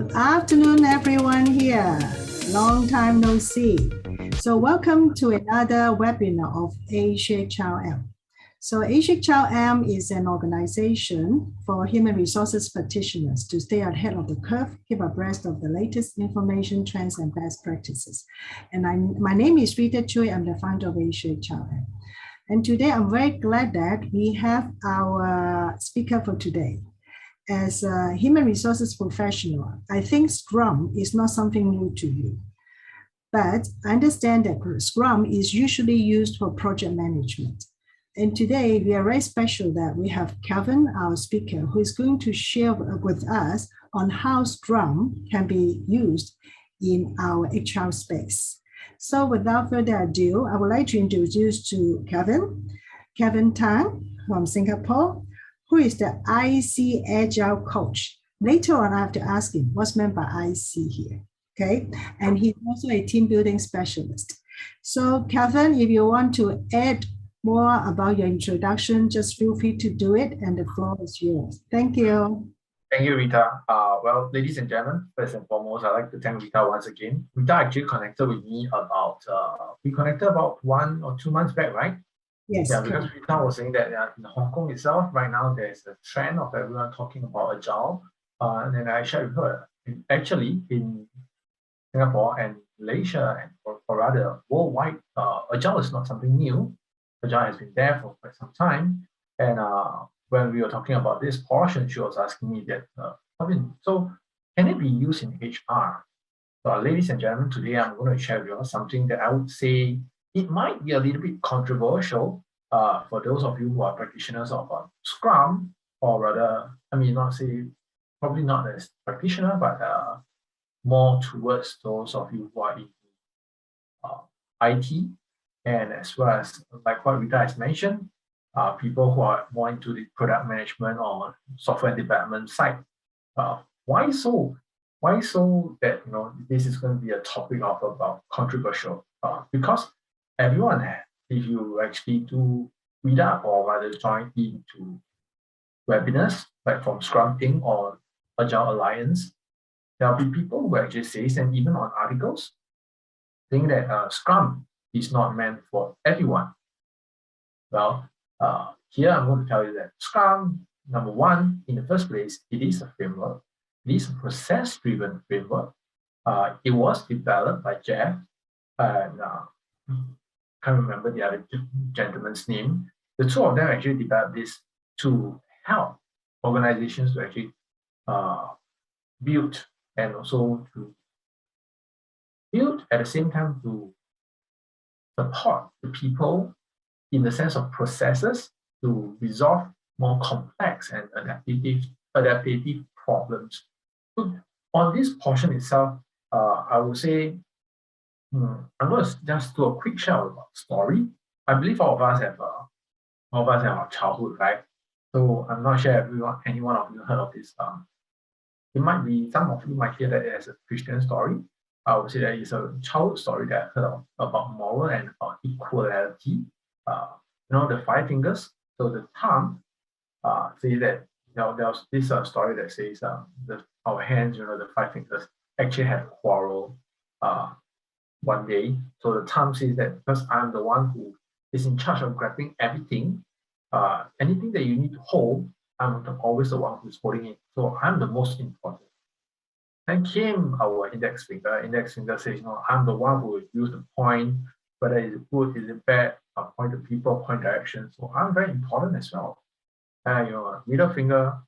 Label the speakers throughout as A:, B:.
A: Good afternoon, everyone here. Long time no see. So welcome to another webinar of ICAgile. So ICAgile is an organization for human resources practitioners to stay ahead of the curve, keep abreast of the latest information, trends, and best practices. And my name is Rita Chui. I'm the founder of ICAgile. And today I'm very glad that we have our speaker for today. As a human resources professional, I think SCRUM is not something new to you. But I understand that SCRUM is usually used for project management. And today we are very special that we have Kelvin, our speaker, who is going to share with us on how SCRUM can be used in our HR space. So without further ado, I would like to introduce to Kelvin Tan from Singapore, who is the ICAgile coach. Later on, I have to ask him what's meant by IC here, okay? And he's also a team building specialist. So Kelvin, if you want to add more about your introduction, just feel free to do it, and the floor is yours. Thank you.
B: Thank you, Rita. Well, ladies and gentlemen, first and foremost, I'd like to thank Rita once again. Rita actually connected with me about, we connected about 1 or 2 months back, right?
A: Yes.
B: Yeah, because Rita was saying that in Hong Kong itself, right now, there's a trend of everyone talking about Agile. And then I shared with her, actually, in Singapore and Malaysia, and or rather worldwide, Agile is not something new. Agile has been there for quite some time. And when we were talking about this portion, she was asking me that, so can it be used in HR? So ladies and gentlemen, today I'm going to share with you something that I would say it might be a little bit controversial for those of you who are practitioners of SCRUM, or rather, I mean, not say, probably not as practitioner, but more towards those of you who are in IT, and as well as, like what Rita has mentioned, people who are more into the product management or software development side. Why so? Why so that this is going to be a topic of about controversial? Because everyone, if you actually do read up or rather join into webinars like from Scrum Inc. or Agile Alliance, there'll be people who actually say, and even on articles, saying that Scrum is not meant for everyone. Well, here I'm going to tell you that Scrum, number one, in the first place, it is a framework. It is a process-driven framework. It was developed by Jeff, and can't remember the other gentleman's name. The two of them actually developed this to help organizations to actually build, and also to build at the same time to support the people in the sense of processes to resolve more complex and adaptive problems. So on this portion itself, I would say, I'm going to just do a quick share about story. I believe all of us have our childhood, right? So I'm not sure any one of you heard of this. It might be, some of you might hear that as a Christian story. I would say that it's a childhood story that I heard of, about moral and about equality. The 5 fingers. So the thumb says that there's this story that says our hands, the 5 fingers, actually had a quarrel one day. So the thumb says that because I'm the one who is in charge of grabbing everything, anything that you need to hold, I'm always the one who's holding it. So I'm the most important. Then came our index finger. Index finger says, I'm the one who will use the point, whether it's good, is it bad, point to people, point direction. So I'm very important as well. Middle finger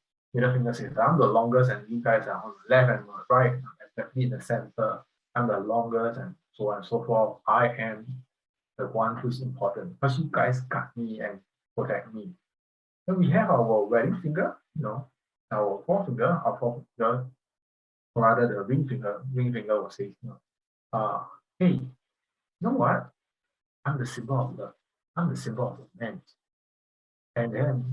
B: says, I'm the longest, and you guys are on the left and on the right, I'm exactly in the center. I'm the longest, and so on and so forth. I am the one who's important because you guys got me and protect me. Then we have our wedding finger, our forefinger, or rather the ring finger will say, hey, you know what? I'm the symbol of love. I'm the symbol of romance. And then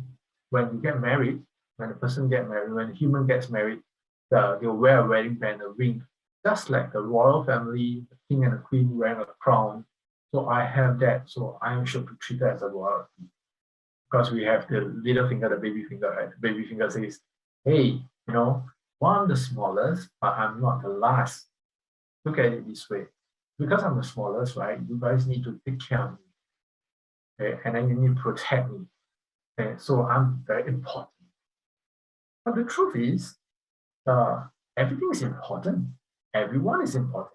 B: when you get married, when a person gets married, when a human gets married, they'll wear a wedding band, a ring, just like the royal family, the king and the queen wearing a crown. So I have that. So I should be treated as a royalty. Because we have the little finger, the baby finger, right? The baby finger says, hey, One of the smallest, but I'm not the last. Look at it this way. Because I'm the smallest, right? You guys need to take care of me. Okay? And then you need to protect me. Okay? So I'm very important. But the truth is, everything is important. Everyone is important.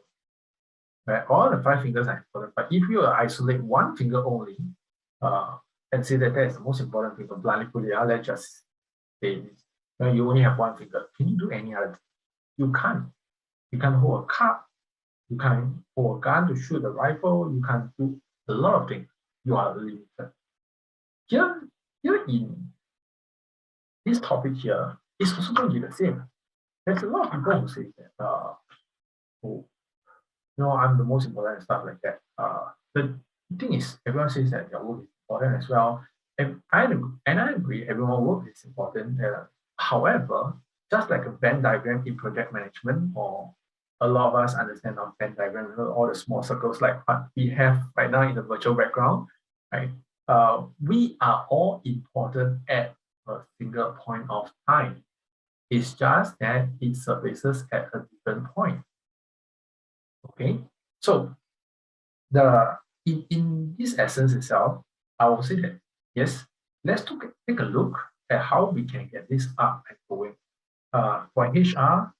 B: Right? All the 5 fingers are important. But if you isolate one finger only, and say that is the most important finger, blindly put it out, let's just say this. When you only have one finger, can you do any other thing? You can't. You can't hold a cup. You can't hold a gun to shoot a rifle. You can't do a lot of things. You are limited. Here in this topic here, it's also going to be the same. There's a lot of people who say that, oh, I'm the most important and stuff like that. The thing is, everyone says that their work is important as well. And I agree, everyone's work is important. However, just like a Venn diagram in project management, or a lot of us understand our Venn diagram, all the small circles like what we have right now in the virtual background, right? We are all important at a single point of time. It's just that it surfaces at a different point. Okay, so in this essence itself, I will say that yes, let's take a look at how we can get this up and going. For HR,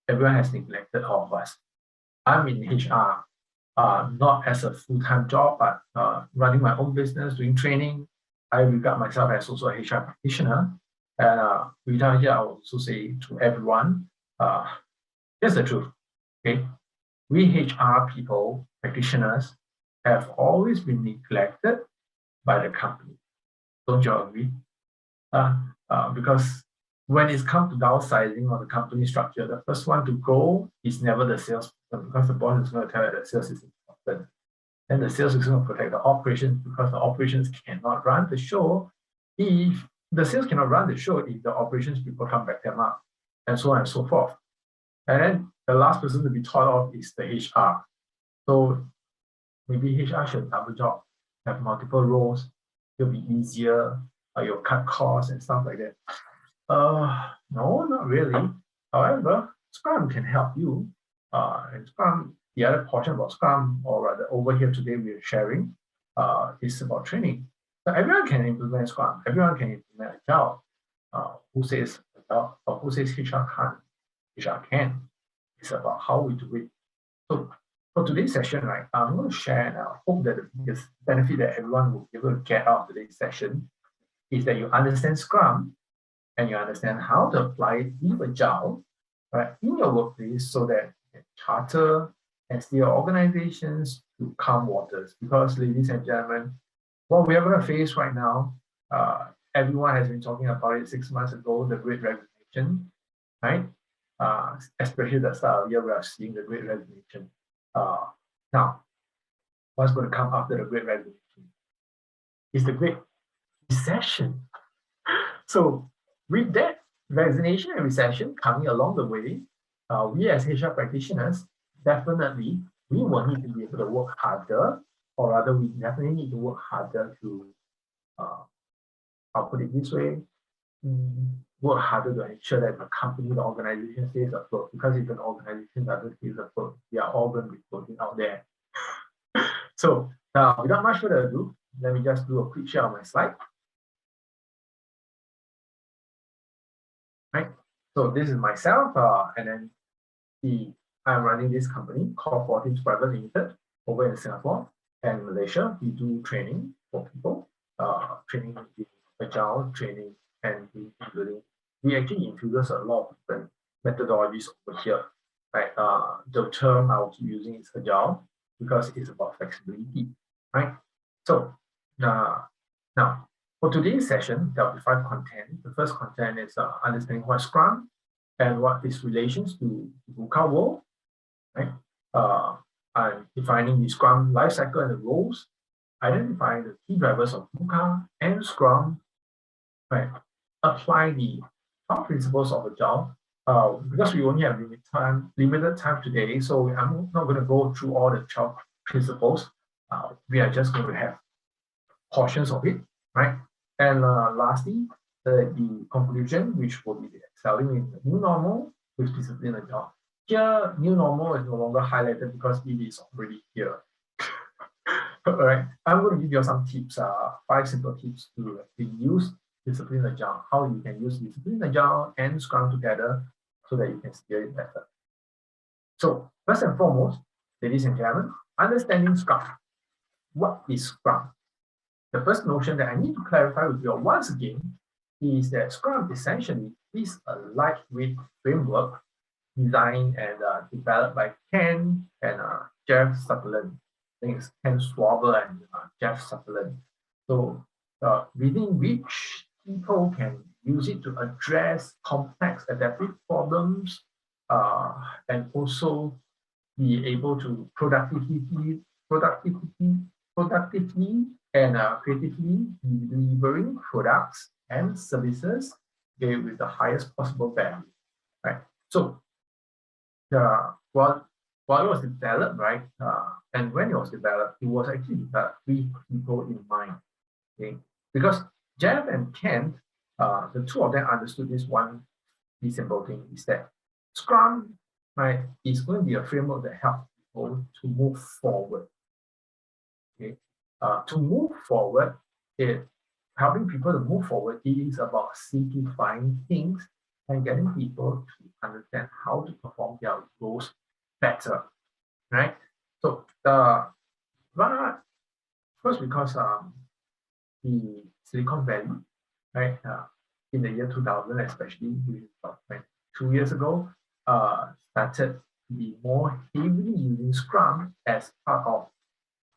B: everyone has neglected all of us. I'm in HR, not as a full-time job, but running my own business, doing training. I regard myself as also a HR practitioner. And without here, I will also say to everyone, here's the truth. Okay, we HR people, practitioners, have always been neglected by the company. Don't you agree? Because when it's come to downsizing or the company structure, the first one to go is never the salesperson, because the boss is going to tell you that sales is important. And the sales is going to protect the operations, because the operations cannot run the show if the sales cannot run the show if the operations people can't back them up, and so on and so forth. And then the last person to be thought of is the HR. So maybe HR should double job, have multiple roles. It'll be easier. You'll cut costs and stuff like that. No, not really. However, Scrum can help you. And Scrum, the other portion about Scrum, or rather over here today we're sharing, is about training. So everyone can implement Scrum. Everyone can implement Agile. Who says Agile, or who says HR can't? HR can. It's about how we do it. So for today's session, right, I'm going to share, and I hope that the biggest benefit that everyone will be able to get out of today's session is that you understand Scrum and you understand how to apply it with Agile, right, in your workplace, so that you can charter and steer organizations to calm waters. Because, ladies and gentlemen, what we are going to face right now, everyone has been talking about it 6 months ago, the Great Resignation, right? Especially the start of the year, we are seeing the Great Resignation. Now, what's going to come after the Great Resignation is the Great Recession. So with that resignation and recession coming along the way, we as HR practitioners, definitely, we will need to be able to work harder, or rather we definitely need to work harder to, I'll put it this way, work harder to ensure that the company, the organization stays afloat. Because if an organization doesn't stay afloat, we are all going to be floating out there. So without much further ado, let me just do a quick share of my slide. Right. So this is myself, and then I'm running this company called Forteams Private Limited over in Singapore and Malaysia. We do training for people, training in Agile, training and in Teambuilding. We actually infuse a lot of different methodologies over here. Right. The term I will keep using is Agile because it's about flexibility. Right. So now, for today's session, there will be 5 content. The first content is understanding what Scrum and what its relations to VUCA world, right? I'm defining the Scrum lifecycle and the roles, identifying the key drivers of VUCA and Scrum, right? Apply the top principles of Agile. Because we only have limited time today, so I'm not going to go through all the 12 principles. We are just going to have portions of it, right? And lastly, the conclusion, which will be the excelling in the new normal with discipline and job. Here, new normal is no longer highlighted because it is already here. All right, I'm going to give you some tips, 5 simple tips to use discipline agile, how you can use discipline agile and Scrum together so that you can steer it better. So first and foremost, ladies and gentlemen, understanding Scrum. What is Scrum? The first notion that I need to clarify with you once again is that Scrum essentially is a lightweight framework designed and developed by Ken and Jeff Sutherland. I think it's Ken Schwaber and Jeff Sutherland. So within which people can use it to address complex adaptive problems and also be able to productively and creatively delivering products and services with the highest possible value, right? So while it was developed, right, and when it was developed, it was actually developed with people in mind, okay? Because Jeff and Ken, the two of them understood this simple thing is that Scrum, right, is going to be a framework that helps people to move forward. Okay, to move forward, helping people to move forward, it is about simplifying things and getting people to understand how to perform their roles better, right? So first, because the Silicon Valley, right, in the year 2000, especially about 2 years ago, started to be more heavily using Scrum as part of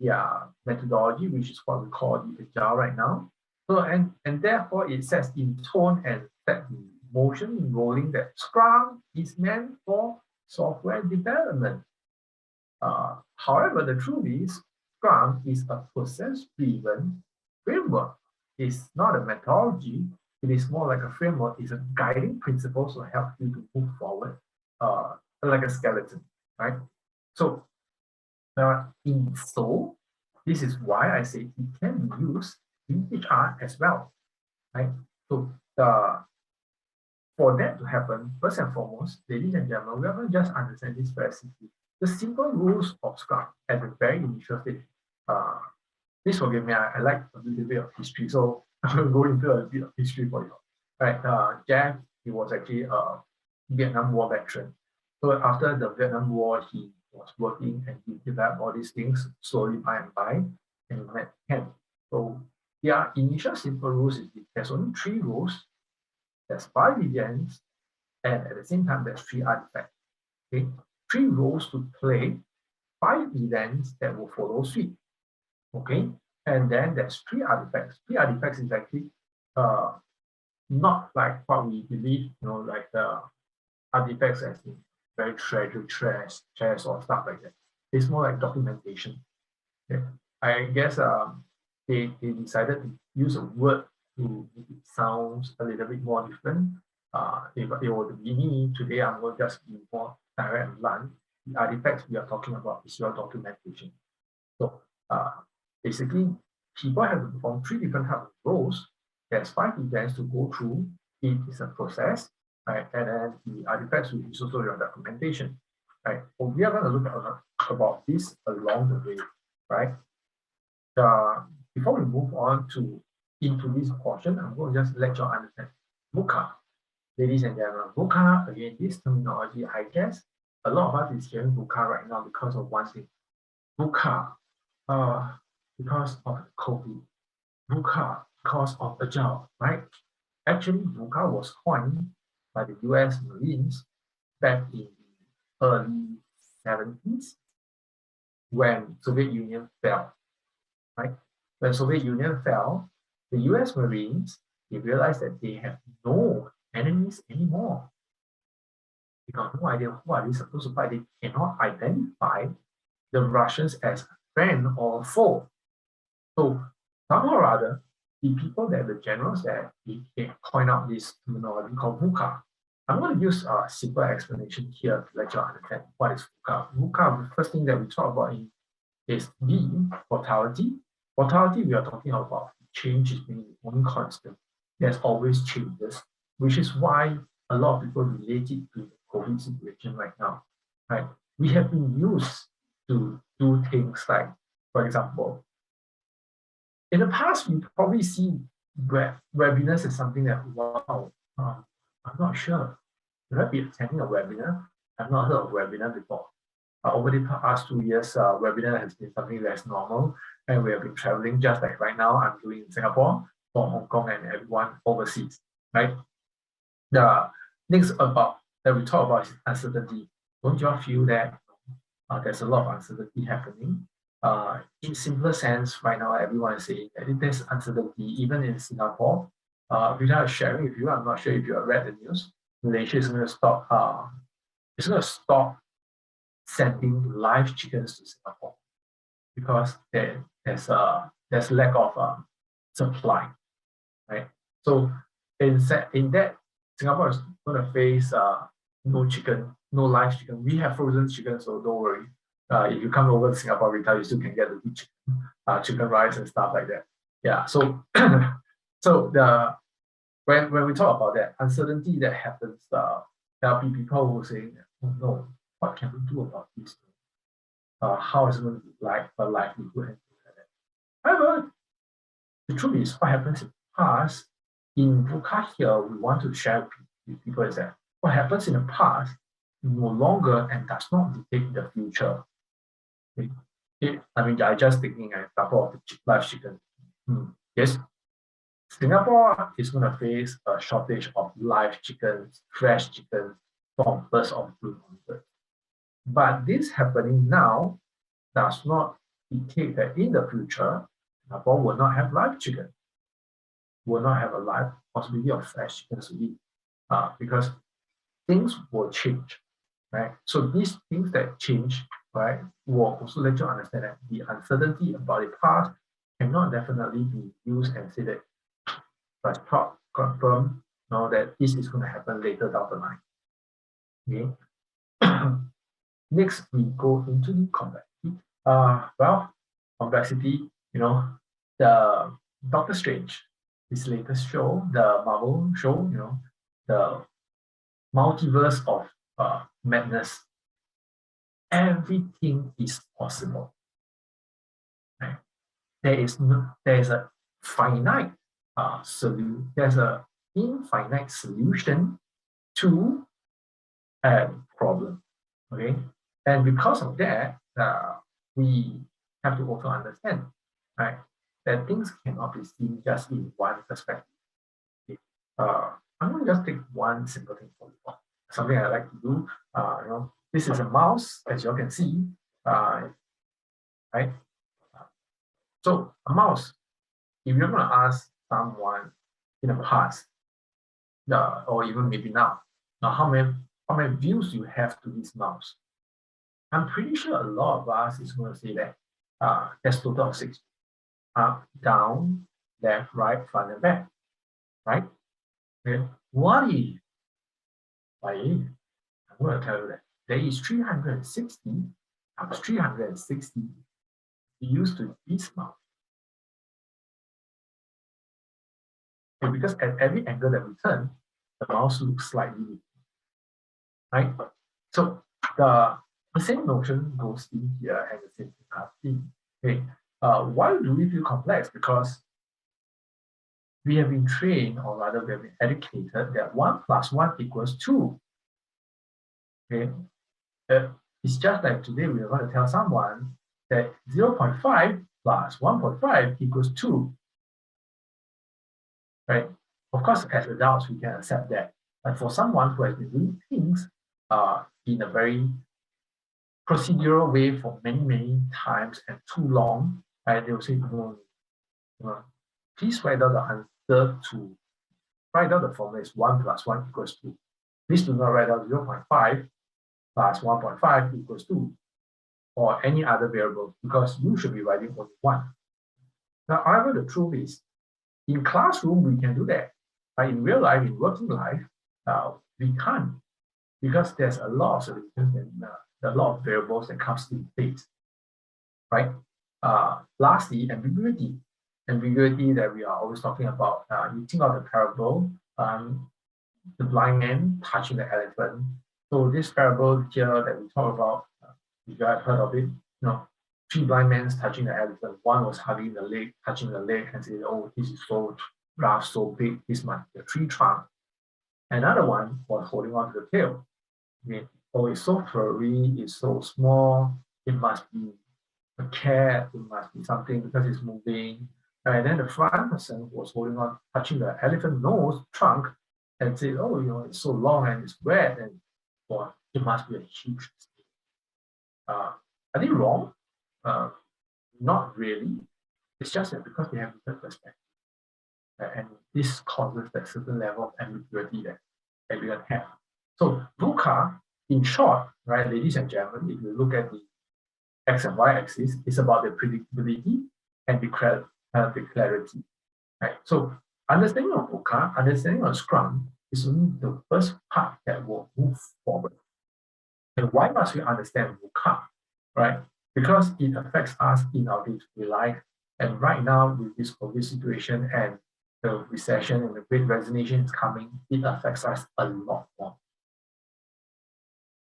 B: their methodology, which is what we call the Agile right now. So and therefore it sets in tone and set in motion in rolling that Scrum is meant for software development. However, the truth is Scrum is a process-driven framework. It's not a methodology. It is more like a framework. It's a guiding principle to help you to move forward, like a skeleton, right? So, this is why I say it can be used in HR as well, right? So, for that to happen, first and foremost, ladies and gentlemen, we are going to just understand this very simply. The simple rules of Scrum at the very initial stage. Please forgive me, I like a little bit of history, so I'm going to go into a bit of history for you. Right, Jeff, he was actually a Vietnam War veteran. So after the Vietnam War, he was working and he developed all these things slowly by and by, and he met Ken. So their initial simple rules is there's only 3 rules, there's 5 events, and at the same time, there's 3 artifacts. Okay, 3 roles to play, 5 events that will follow suit. Okay, and then there's 3 artifacts. 3 artifacts is actually not like what we believe, like the artifacts as in very treasured chairs or stuff like that. It's more like documentation. Okay. I guess they decided to use a word to make it sound a little bit more different. If it were to be me today, I'm going to just be more direct and blunt. The artifacts we are talking about is your documentation. So basically, people have to perform 3 different types of roles. There's 5 events to go through. It is a process, right? And then the artifacts will be also your documentation, right? So we are going to look at about this along the way, right? Before we move on into this portion, I'm going to just let you understand VUCA. Ladies and gentlemen, VUCA, again, this terminology, I guess a lot of us is hearing VUCA right now because of one thing. VUCA, because of COVID. VUCA, because of Agile, right? Actually, VUCA was coined by the US Marines back in the early 70s when Soviet Union fell, right? When Soviet Union fell, the US Marines, they realized that they have no enemies anymore. They got no idea who are they supposed to fight. They cannot identify the Russians as a friend or a foe. So somehow or other, the people that the generals that they point out this terminology called VUCA. I'm going to use a simple explanation here to let you understand what is VUCA. VUCA, the first thing that we talk about is V, volatility. Volatility, we are talking about change is being only constant. there's always changes, which is why a lot of people relate it to the COVID situation right now, right? We have been used to do things like, for example, in the past, we probably see webinars as something that, wow, I'm not sure. Should I be attending a webinar? I've not heard of webinar before. Over the past 2 years, webinar has been something that's normal, and we have been traveling just like right now. I'm doing in Singapore, for Hong Kong, and everyone overseas, right? The next about that we talk about is uncertainty. Don't you all feel that there's a lot of uncertainty happening? In simpler sense, right now, everyone is saying that there's uncertainty, even in Singapore. Without sharing with you, I'm not sure if you have read the news. Malaysia is going to stop. It's going to stop sending live chickens to Singapore because there's lack of supply, right? So in that, Singapore is going to face no live chicken. We have frozen chicken, so don't worry. If you come over to Singapore retail, you still can get the chicken rice and stuff like that. Yeah. So so when we talk about that uncertainty that happens, there'll be people who say, oh, no, what can we do about this? How is it going to be like a livelihood and things like that? However, the truth is, what happens in the past, in VUCA here, we want to share with people is that what happens in the past no longer and does not dictate the future. I just thinking an example of the live chicken. Yes, Singapore is going to face a shortage of live chickens, fresh chickens from 1st of June onwards. But this happening now does not indicate that in the future, Singapore will not have live chicken, will not have a live possibility of fresh chickens to eat, because things will change, right? So these things that change, right, will also let you understand that the uncertainty about the past cannot definitely be used and say that but confirm now that this is going to happen later down the line. Okay. Next, we go into the complexity. Well, complexity, the Doctor Strange, his latest show, the Marvel show, the multiverse of madness. Everything is possible. Right? There is a finite solution. There's an infinite solution to a problem. Okay, and because of that, we have to also understand, right, that things cannot be seen just in one perspective. Okay? I'm going to just take one simple thing for you. Something I like to do. This is a mouse, as you can see, right? So a mouse. If you're going to ask someone in the past, or even maybe now, how many views you have to this mouse? I'm pretty sure a lot of us is going to say that there's total of 6. Up, down, left, right, front, and back. Right? Okay. What if? I'm going to tell you that there is 360 times 360 views to this mouse. Okay, because at every angle that we turn, the mouse looks slightly different. Right? So the same notion goes in here and the same thing. Okay. Why do we feel complex? Because we have been trained, or rather we have been educated that 1 + 1 = 2. Okay. It's just like today we are going to tell someone that 0.5 + 1.5 = 2. Right? Of course, as adults, we can accept that. But for someone who has been doing things in a very procedural way for many, many times and too long, right, they will say, no, please write down the answer to, write down the formula is 1 + 1 = 2. Please do not write down 0.5 + 1.5 = 2 or any other variable, because you should be writing only 1. Now, however, the truth is, in classroom, we can do that. But in real life, in working life, we can't, because there's a lot of solutions and a lot of variables that comes in place, right? Lastly, ambiguity. ambiguity that we are always talking about. You think of the parable, the blind man touching the elephant. So this parable here that we talk about, if you have heard of it, three blind men touching the elephant. One was hugging the leg, touching the leg, and saying, "Oh, this is so rough, so big. This must be a tree trunk." Another one was holding on to the tail. Oh, it's so furry, it's so small. It must be a cat. It must be something because it's moving. And then the front person was holding on, touching the elephant nose trunk, and said, "Oh, it's so long and it's wet, and well, it must be a huge mistake." Are they wrong? Not really. It's just that because they have different perspective, and this causes that certain level of ambiguity that everyone have. So VUCA, in short, right, ladies and gentlemen, if you look at the X and Y axis, it's about the predictability and the clarity. Right? So understanding of VUCA, understanding of SCRUM is only the first part that will move forward. And why must we understand VUCA? Right? Because it affects us in our day-to-day life. And right now, with this COVID situation and the recession and the Great Resignation is coming, it affects us a lot more.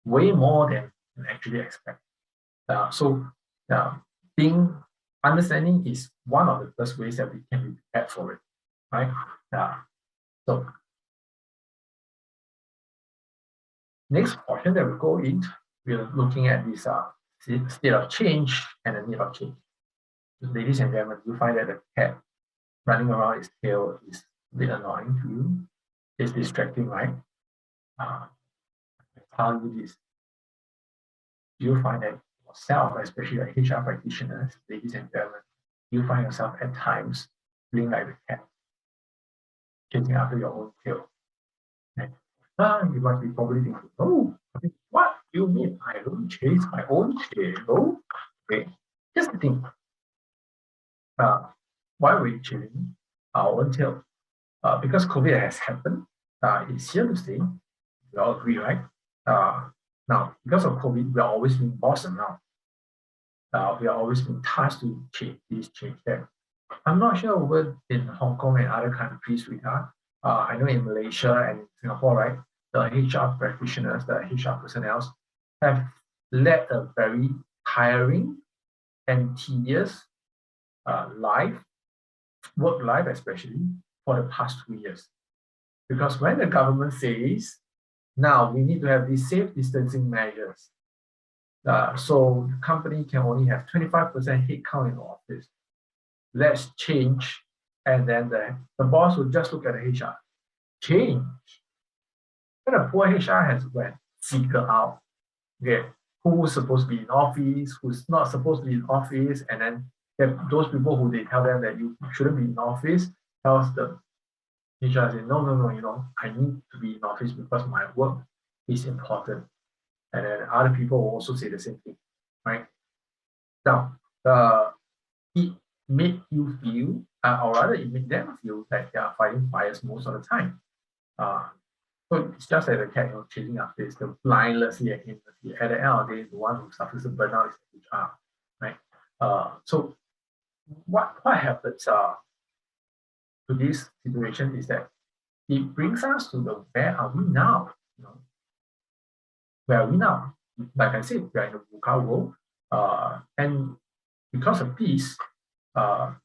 B: Way more than you actually expect. Understanding is one of the first ways that we can be prepared for it, right? So next portion that we go in, we're looking at this state of change and the need of change. Ladies and gentlemen, you find that the cat running around its tail is a bit annoying to you. It's distracting, right? I tell you this. You find that yourself, especially like HR practitioners, ladies and gentlemen, you find yourself at times feeling like the cat, chasing after your own tail. And you must be probably thinking, "Oh, what do you mean? I don't chase my own tail." Okay, here's the thing. Why are we chasing our own tail? Because COVID has happened. It's here to stay. We all agree, right? Now, because of COVID, we are always being bossed around. We are always being tasked to change this, change that. I'm not sure over in Hong Kong and other countries we are. I know in Malaysia and in Singapore, right, the HR practitioners, the HR personnel have led a very tiring and tedious work life especially, for the past 2 years. Because when the government says, now we need to have these safe distancing measures, so the company can only have 25% headcount in the office. Let's change. And then the boss will just look at the HR. Change. And the poor HR has went figure out, okay, who's supposed to be in office, who's not supposed to be in office, and then those people who they tell them that you shouldn't be in office, tells the HR, say, no, I need to be in office because my work is important. And then other people will also say the same thing, right? Now, it made you feel, or rather it made them feel that they are fighting fires most of the time. So it's just like the cat, chasing after this, the blindlessly and aimlessly. At the end of the day, the one who suffers the burnout is the HR, right? So what happens to this situation is that it brings us to the where are we now? Where are we now? Like I said, we are in the VUCA world, and because of this,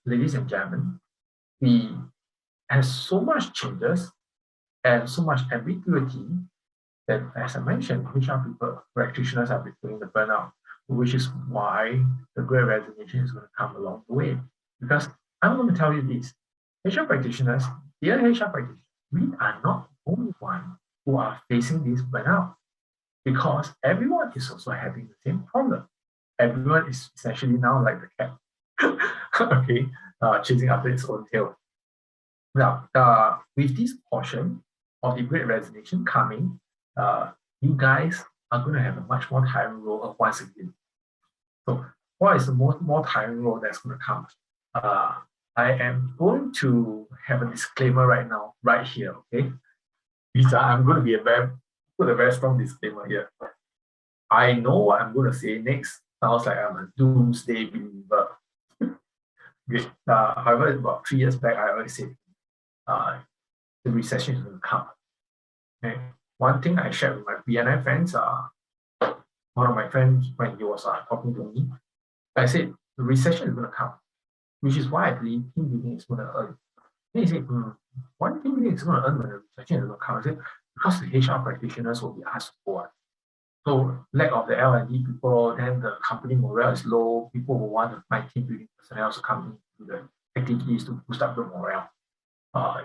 B: ladies and gentlemen, we have so much changes and so much ambiguity that, as I mentioned, HR people, practitioners are feeling the burnout, which is why the Great Resignation is going to come along the way. Because I'm going to tell you this, HR practitioners, dear HR practitioners, we are not the only ones who are facing this burnout, because everyone is also having the same problem. Everyone is essentially now like the cat, okay, chasing after its own tail. Now, with this portion of the Great Resignation coming, you guys are going to have a much more tiring role once again. So what is the more tiring role that's going to come? I am going to have a disclaimer right now, right here, okay? I'm going to be put a very strong disclaimer here. I know what I'm going to say next. Sounds like I'm a doomsday believer. Great. However, about 3 years back, I already said the recession is going to come. Okay. One thing I shared with my BNI friends, one of my friends, when he was talking to me, I said the recession is going to come, which is why I believe team building is going to earn. Then he said, why team building is going to earn when the recession is going to come? I said, because the HR practitioners will be asked for what? So lack of the L&D people, then the company morale is low. People will want to find team building personnel to come into the activities to boost up the morale.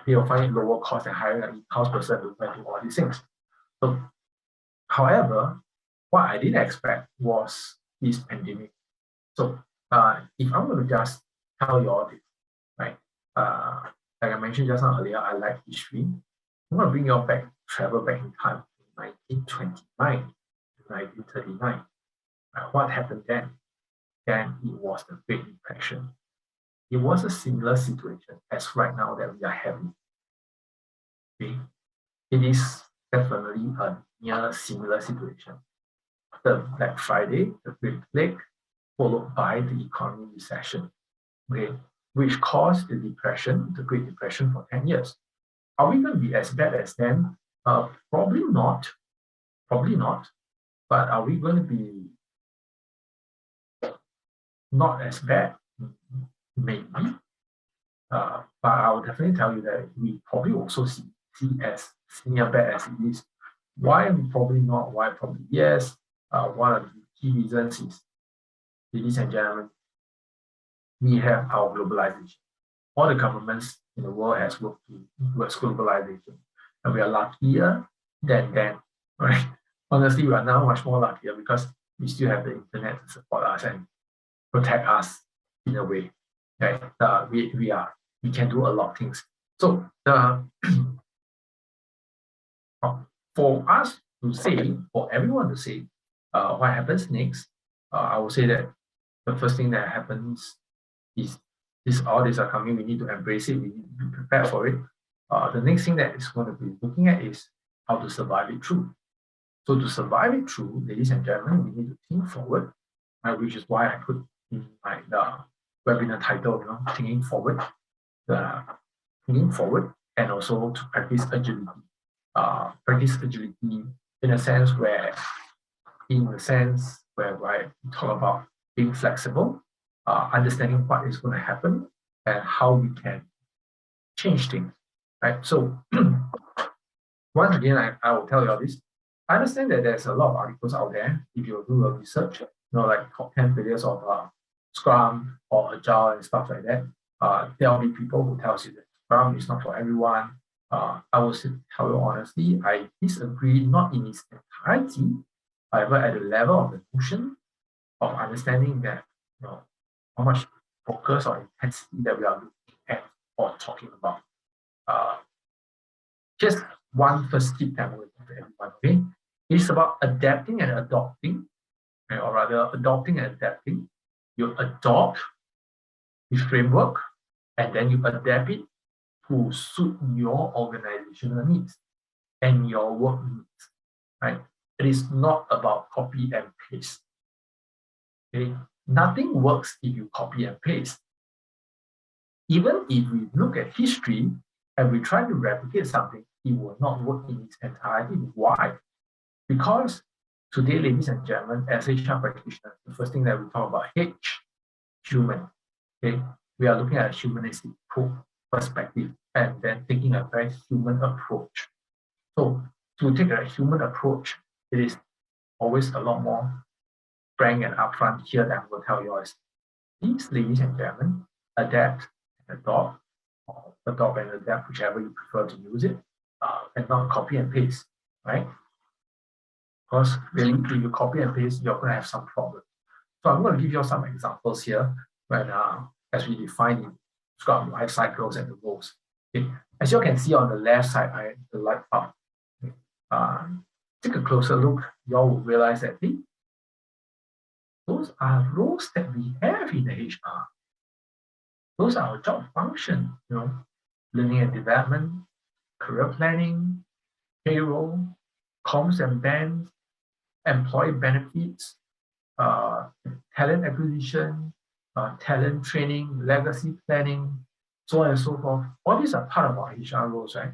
B: They will find it lower cost than hiring an in-house person to do all these things. So, however, what I didn't expect was this pandemic. So if I'm going to just tell you all this, right? Like I mentioned just now earlier, I like history. I'm going to bring you all back, travel back in time, 1929. 1939. What happened then? Then it was the Great Depression. It was a similar situation as right now that we are having. Okay? It is definitely a near similar situation. The Black Friday, the Great Plague, followed by the economic recession, okay, which caused the depression, the Great Depression, for 10 years. Are we going to be as bad as them? Probably not. Probably not. But are we going to be not as bad? Maybe. But I will definitely tell you that we probably also see as near bad as it is. Why probably not? Why probably yes? One of the key reasons is, ladies and gentlemen, we have our globalization. All the governments in the world has worked towards globalization, and we are luckier than them, right? Honestly, we are now much more luckier because we still have the internet to support us and protect us in a way. Right? We can do a lot of things. So for us to say, for everyone to say, what happens next, I will say that the first thing that happens is all these are coming. We need to embrace it. We need to be prepared for it. The next thing that is going to be looking at is how to survive it through. So to survive it through, ladies and gentlemen, we need to think forward, which is why I put in my webinar title, thinking forward, and also to practice agility. Practice agility in a sense where we talk about being flexible, understanding what is going to happen and how we can change things, right? So once again, I will tell you all this. I understand that there's a lot of articles out there. If you do a research, like top 10 failures of SCRUM or Agile and stuff like that, there will be people who tell you that SCRUM is not for everyone. I will tell you honestly, I disagree, not in its entirety, however, at the level of the notion of understanding that, how much focus or intensity that we are looking at or talking about. Just one first tip that I will give to everyone, okay? It's about adapting and adopting, or rather adopting and adapting. You adopt the framework and then you adapt it to suit your organizational needs and your work needs, right? It is not about copy and paste. Okay? Nothing works if you copy and paste. Even if we look at history and we try to replicate something, it will not work in its entirety. Why? Because today, ladies and gentlemen, as HR practitioners, the first thing that we talk about, human. Okay? We are looking at a humanistic perspective and then taking a very human approach. So to take a human approach, it is always a lot more frank and upfront here that I will tell you is, please, ladies and gentlemen, adapt and adopt, or adopt and adapt, whichever you prefer to use it, and not copy and paste, right? Because really, if you copy and paste, you're going to have some problems. So I'm going to give you some examples here when as we define in SCRUM life cycles and the roles. Okay. As you can see on the left side, the light bulb. Okay. Take a closer look, you all will realize that those are roles that we have in the HR. Those are our job function, learning and development, career planning, payroll, comms and bands, employee benefits, talent acquisition, talent training, legacy planning, so on and so forth. All these are part of our HR roles, right?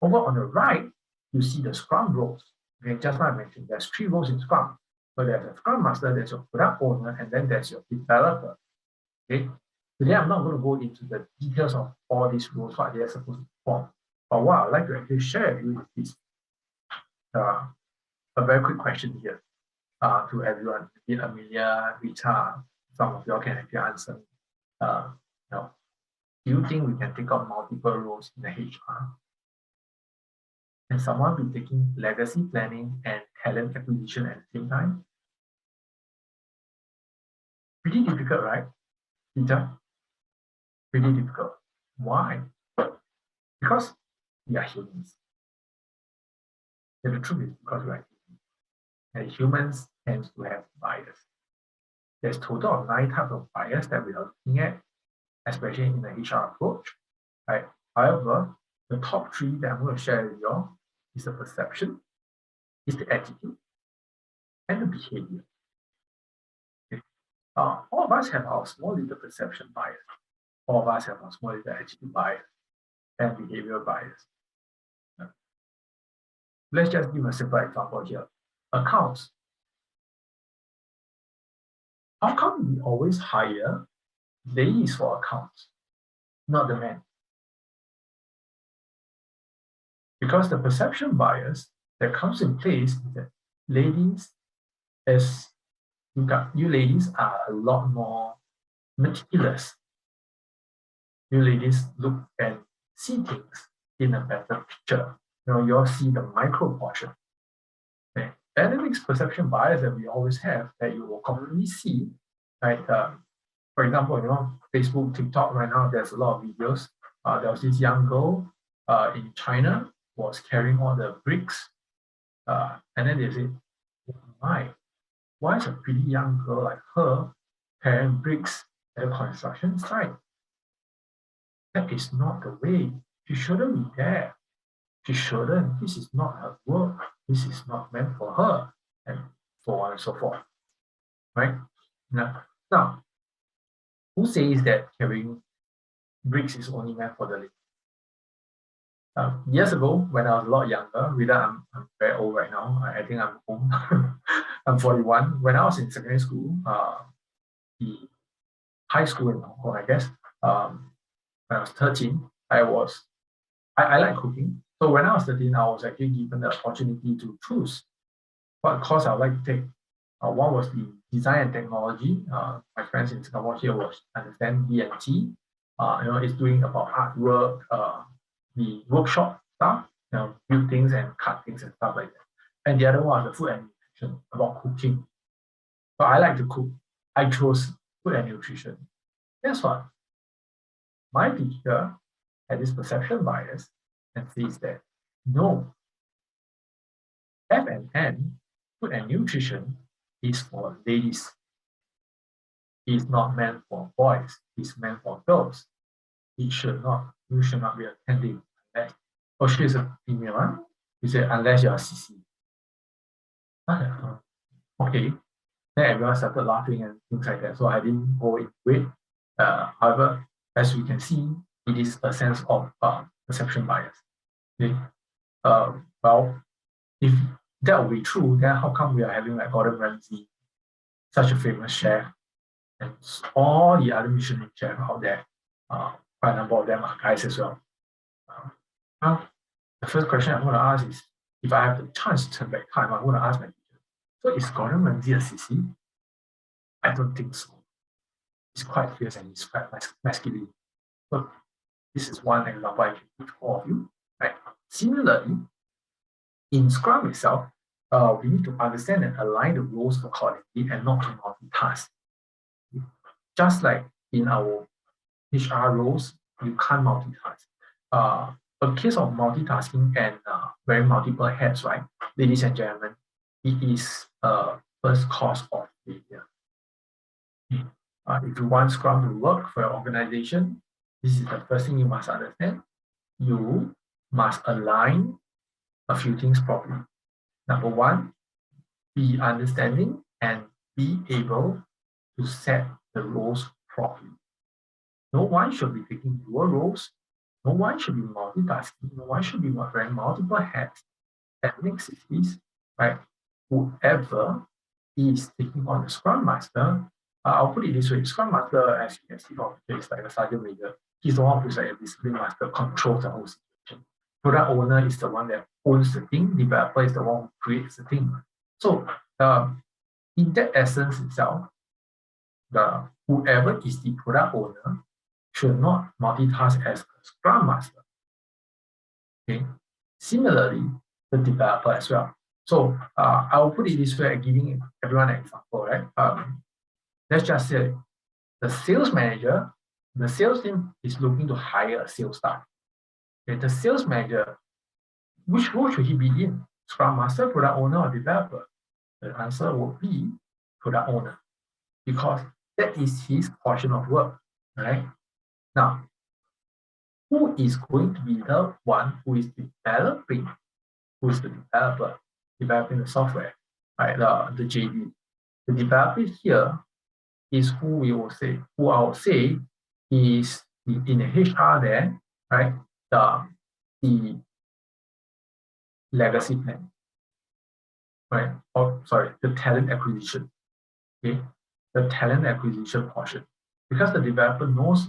B: Over on the right, you see the Scrum roles. Okay, just like I mentioned, there's 3 roles in Scrum. So there's a Scrum Master, there's your product owner, and then there's your developer. Okay. Today I'm not going to go into the details of all these roles, what they are supposed to perform. But what I'd like to actually share with you is a very quick question here to everyone. Maybe Amelia, Rita, some of you all can actually answer. Do you think we can take on multiple roles in the HR? Can someone be taking legacy planning and talent acquisition at the same time? Pretty difficult, right, Rita? Pretty difficult. Why? Because we are humans. And the truth is because we are humans. And humans tend to have bias. There's a total of 9 types of bias that we are looking at, especially in the HR approach. Right? However, the top 3 that I'm going to share with you all is the perception, is the attitude, and the behavior. Okay. All of us have our small little perception bias. All of us have our small little attitude bias and behavioral bias. Let's just give a simple example here. Accounts. How come we always hire ladies for accounts, not the men? Because the perception bias that comes in place is that ladies, you ladies are a lot more meticulous. You ladies look and see things in a better picture. You all see the micro portion. Okay. And the next perception bias that we always have that you will commonly see, right? For example, Facebook, TikTok right now, there's a lot of videos. There was this young girl in China was carrying all the bricks. And then they say, why is a pretty young girl like her carrying bricks at a construction site? That is not the way. She shouldn't be there. She shouldn't. This is not her work. This is not meant for her. And so on and so forth. Right? Now, who says that carrying bricks is only meant for the lady? Years ago, when I was a lot younger, I'm very old right now. I think I'm old. I'm 41. When I was in secondary school, the high school in Hong Kong, I guess, when I was 13, I like cooking. So when I was 13, I was actually given the opportunity to choose what course I would like to take. One was the design and technology. My friends in Singapore here will understand D&T. It's doing about artwork, the workshop stuff, build things and cut things and stuff like that. And the other one was the food and nutrition, about cooking. So I like to cook. I chose food and nutrition. Guess what? My teacher had this perception bias and says that no, F&N, food and nutrition, is for ladies. It's not meant for boys. It's meant for girls. You should not be attending unless, she's a female, huh? You say unless you're a CC. Okay. Then everyone started laughing and things like that. So I didn't go into it. However, as we can see, it is a sense of perception bias. Okay. Well, if that would be true, then how come we are having like Gordon Ramsay, such a famous chef, and all the other Michelin chefs out there? Quite a number of them are guys as well. Now, the first question I'm going to ask is, if I have the chance to turn back time, I'm going to ask my teacher, so is Gordon Ramsay a CC? I don't think so. He's quite fierce and he's quite masculine. So this is one example I can give to all of you. Right? Similarly, in Scrum itself, we need to understand and align the roles accordingly and not to multitask. Just like in our HR roles, you can't multitask. A case of multitasking and wearing multiple hats, right, ladies and gentlemen, it is first cause of failure. If you want Scrum to work for your organization, this is the first thing you must understand. You must align a few things properly. Number one, be understanding and be able to set the roles properly. No one should be taking dual roles. No one should be multitasking. No one should be wearing multiple hats. That makes it easy, right? Whoever is taking on the Scrum Master, I'll put it this way: Scrum Master, as you can see from the case, like a sergeant major, he's the one who's like a discipline master, controls the whole situation. Product owner is the one that owns the thing. Developer is the one who creates the thing. So, in that essence itself, whoever is the product owner should not multitask as a Scrum Master. Okay. Similarly, the developer as well. So I'll put it this way, giving everyone an example, right? Let's just say the sales manager, the sales team is looking to hire a sales staff. Okay, the sales manager, which role should he be in? Scrum Master, product owner, or developer? The answer will be product owner, because that is his portion of work, right? Now, who is going to be the one who is developing? Who is the developer? Developing the software, right? The JD. The developer here is who I will say is in the HR there, right? The legacy plan, right? Or sorry, the talent acquisition. Okay, the talent acquisition portion. Because the developer knows,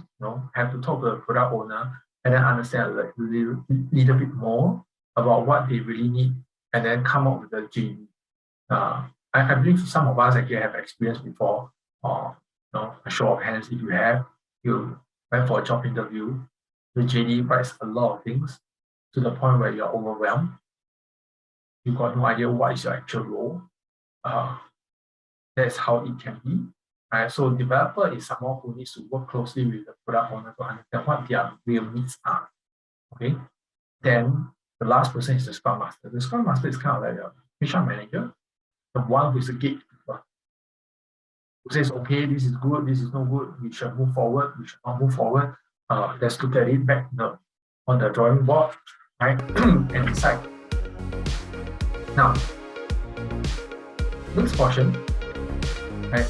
B: have to talk to the product owner and then understand like a little bit more about what they really need, and then come up with the JD. I believe some of us actually have experience before, or a show of hands if you went for a job interview, the JD writes a lot of things to the point where you're overwhelmed. You got no idea what is your actual role. That's how it can be. Right? So developer is someone who needs to work closely with the product owner to understand what their real needs are. Okay. Then the last person is the Scrum Master. The Scrum Master is kind of like a HR manager, the one who is a gatekeeper, who says, okay, this is good, this is no good, we should move forward, we should not move forward. Let's look at it back on the drawing board, right? And decide. Now, next portion, right?